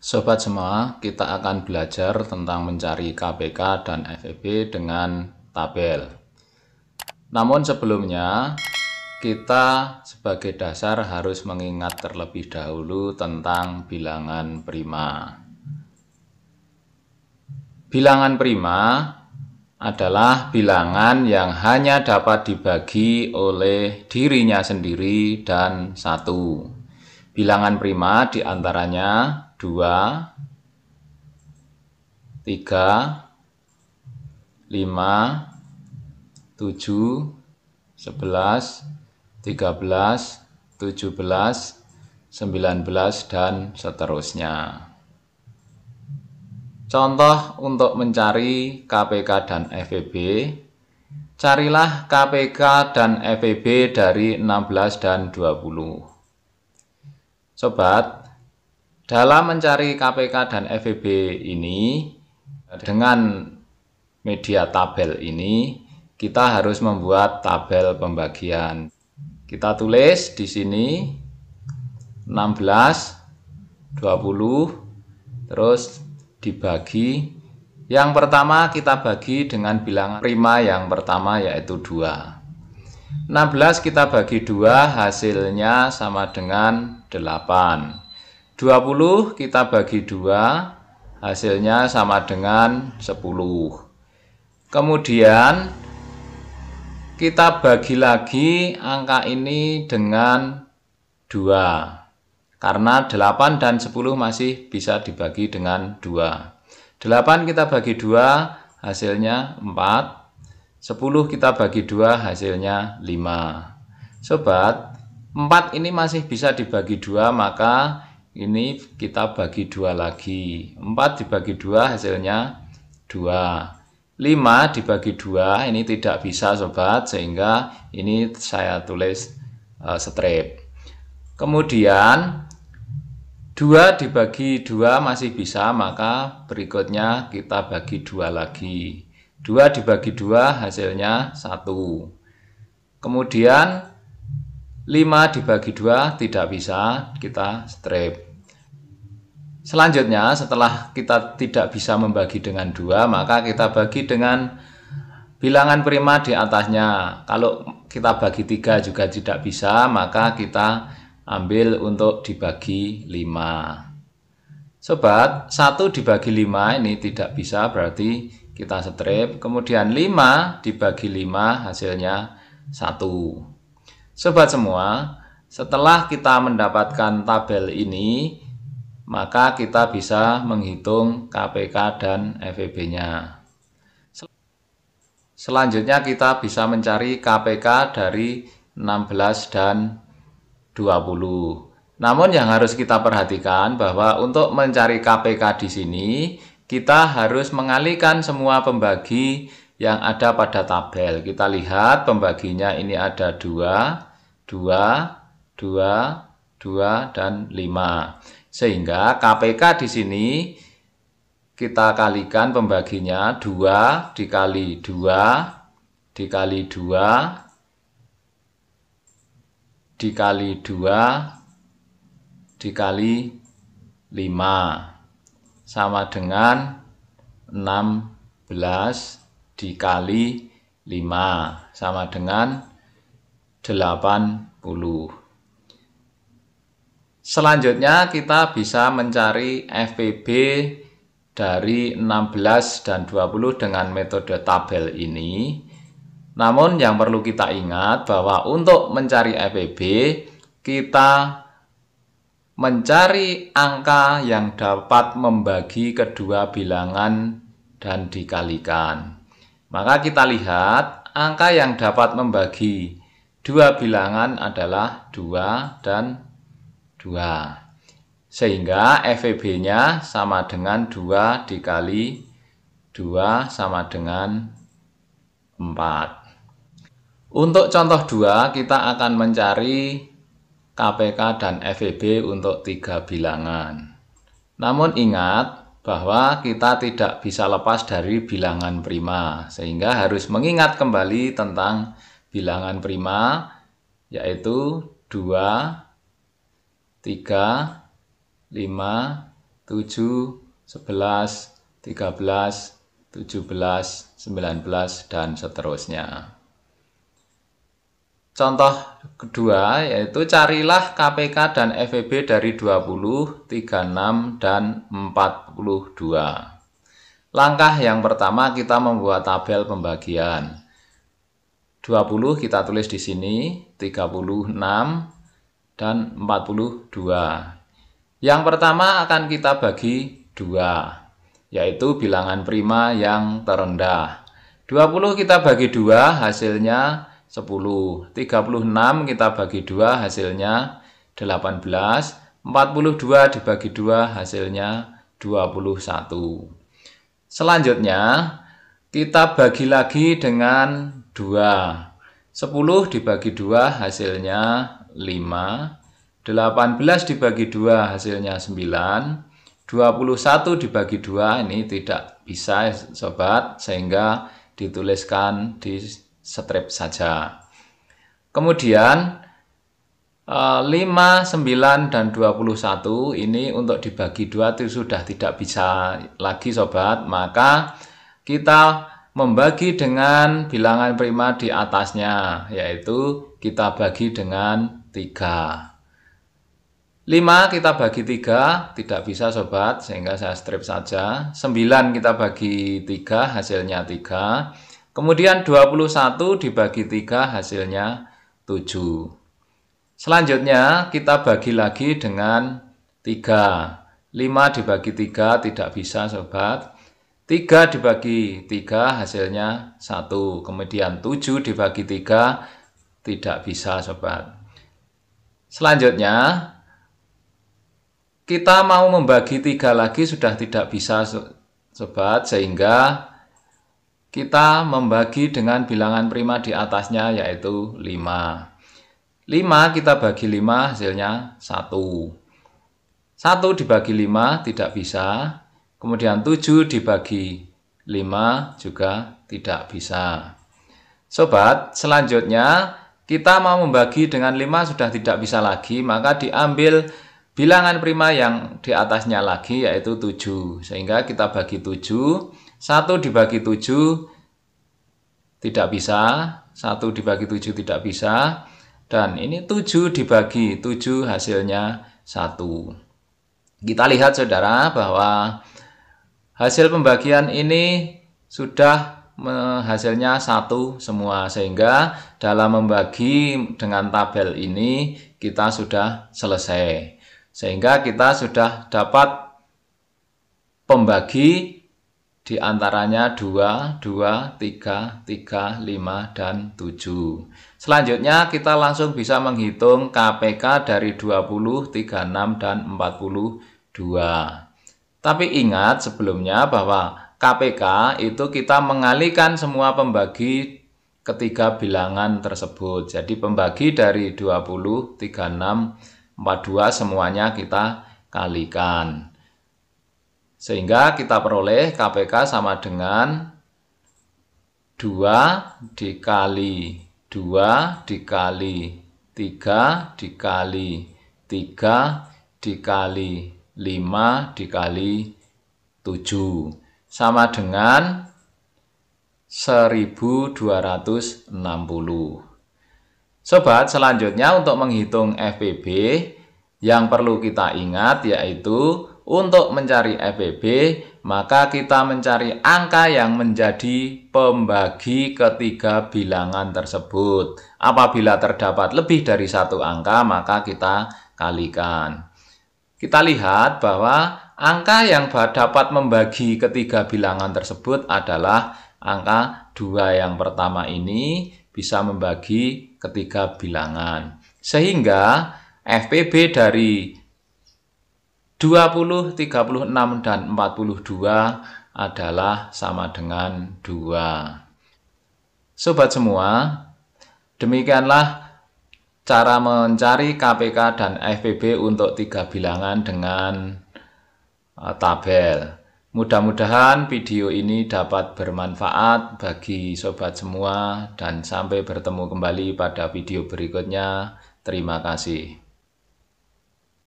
Sobat semua, kita akan belajar tentang mencari KPK dan FEB dengan tabel. Namun sebelumnya, kita sebagai dasar harus mengingat terlebih dahulu tentang bilangan prima. Bilangan prima adalah bilangan yang hanya dapat dibagi oleh dirinya sendiri dan satu. Bilangan prima diantaranya 2, 3, 5, 7, 11, 13, 17, 19, dan seterusnya. Contoh untuk mencari KPK dan FEB, carilah KPK dan FEB dari 16 dan 20. Sobat, dalam mencari KPK dan FEB ini, dengan media tabel ini, kita harus membuat tabel pembagian. Kita tulis di sini 16, 20, terus dibagi. Yang pertama kita bagi dengan bilangan prima yang pertama yaitu 2. 16 kita bagi 2 hasilnya sama dengan 8. 20 kita bagi 2 hasilnya sama dengan 10. Kemudian kita bagi lagi angka ini dengan 2. Karena 8 dan 10 masih bisa dibagi dengan 2. 8 kita bagi 2 hasilnya 4. 10 kita bagi 2 hasilnya 5. Sobat, 4 ini masih bisa dibagi 2, maka ini kita bagi 2 lagi. 4 dibagi 2 hasilnya 2. 5 dibagi 2 ini tidak bisa sobat, sehingga ini saya tulis strip. Kemudian 2 dibagi 2 masih bisa, maka berikutnya kita bagi 2 lagi. 2 dibagi 2 hasilnya 1. Kemudian 5 dibagi 2 tidak bisa, kita strip. Selanjutnya setelah kita tidak bisa membagi dengan 2, maka kita bagi dengan bilangan prima di atasnya. Kalau kita bagi 3 juga tidak bisa, maka kita ambil untuk dibagi 5. Sobat, 1 dibagi 5 ini tidak bisa, berarti kita strip. Kemudian 5 dibagi 5 hasilnya 1. Sobat semua, setelah kita mendapatkan tabel ini, maka kita bisa menghitung KPK dan FEB-nya. Selanjutnya kita bisa mencari KPK dari 16 dan 20. Namun yang harus kita perhatikan bahwa untuk mencari KPK di sini, kita harus mengalihkan semua pembagi yang ada pada tabel. Kita lihat pembaginya ini ada 2, 2, 2, 2, dan 5. Sehingga KPK di sini kita kalikan pembaginya 2 dikali 2 dikali 2 dikali 2 dikali 5 sama dengan 16 dikali 5 sama dengan 80. Selanjutnya kita bisa mencari FEB dari 16 dan 20 dengan metode tabel ini. Namun yang perlu kita ingat bahwa untuk mencari FEB, kita mencari angka yang dapat membagi kedua bilangan dan dikalikan. Maka kita lihat angka yang dapat membagi dua bilangan adalah 2 dan 2. Sehingga FEB-nya sama dengan 2 dikali 2 sama dengan 4. Untuk contoh 2, kita akan mencari KPK dan FEB untuk 3 bilangan. Namun ingat bahwa kita tidak bisa lepas dari bilangan prima, sehingga harus mengingat kembali tentang bilangan prima, yaitu 2, 3, 5, 7, 11, 13, 17, 19, dan seterusnya. Contoh kedua yaitu carilah KPK dan FEB dari 20, 36, dan 42. Langkah yang pertama kita membuat tabel pembagian. 20 kita tulis di sini, 36, dan 42. Yang pertama akan kita bagi 2, yaitu bilangan prima yang terendah. 20 kita bagi 2 hasilnya 10, 36 kita bagi 2 hasilnya 18, 42 dibagi 2 hasilnya 21. Selanjutnya kita bagi lagi dengan 2, 10 dibagi 2 hasilnya 5, 18 dibagi 2 hasilnya 9, 21 dibagi 2 ini tidak bisa sobat, sehingga dituliskan di strip saja. Kemudian 5, 9, dan 21 ini untuk dibagi 2 itu sudah tidak bisa lagi sobat. Maka kita membagi dengan bilangan prima di atasnya, yaitu kita bagi dengan 3. 5 kita bagi 3 tidak bisa sobat, sehingga saya strip saja. 9 kita bagi 3 hasilnya 3. Kemudian 21 dibagi 3 hasilnya 7. Selanjutnya kita bagi lagi dengan 3. 5 dibagi 3 tidak bisa sobat. 3 dibagi 3 hasilnya 1. Kemudian 7 dibagi 3 tidak bisa sobat. Selanjutnya kita mau membagi 3 lagi sudah tidak bisa sobat, sehingga kita membagi dengan bilangan prima di atasnya, yaitu 5. 5 kita bagi 5 hasilnya 1. 1 dibagi 5 tidak bisa. Kemudian 7 dibagi 5 juga tidak bisa. Sobat, selanjutnya kita mau membagi dengan 5 sudah tidak bisa lagi, maka diambil bilangan prima yang di atasnya lagi, yaitu 7. Sehingga kita bagi 7. 1 dibagi 7 tidak bisa, 1 dibagi 7 tidak bisa, dan ini 7 dibagi 7 hasilnya 1. Kita lihat saudara bahwa hasil pembagian ini sudah hasilnya 1 semua, sehingga dalam membagi dengan tabel ini kita sudah selesai. Sehingga kita sudah dapat pembagi di antaranya 2, 2, 3, 3, 5, dan 7. Selanjutnya kita langsung bisa menghitung KPK dari 20, 36, dan 42. Tapi ingat sebelumnya bahwa KPK itu kita mengalihkan semua pembagi ketiga bilangan tersebut. Jadi pembagi dari 20, 36, 42 semuanya kita kalikan. Sehingga kita peroleh KPK sama dengan 2 dikali 2 dikali 3 dikali 3 dikali 5 dikali 7 sama dengan 1260. Sobat, selanjutnya untuk menghitung FPB yang perlu kita ingat yaitu untuk mencari FPB, maka kita mencari angka yang menjadi pembagi ketiga bilangan tersebut. Apabila terdapat lebih dari satu angka, maka kita kalikan. Kita lihat bahwa angka yang dapat membagi ketiga bilangan tersebut adalah angka 2 yang pertama ini bisa membagi ketiga bilangan. Sehingga FPB dari 20, 36, dan 42 adalah sama dengan 2. Sobat semua, demikianlah cara mencari KPK dan FPB untuk 3 bilangan dengan tabel. Mudah-mudahan video ini dapat bermanfaat bagi sobat semua dan sampai bertemu kembali pada video berikutnya. Terima kasih.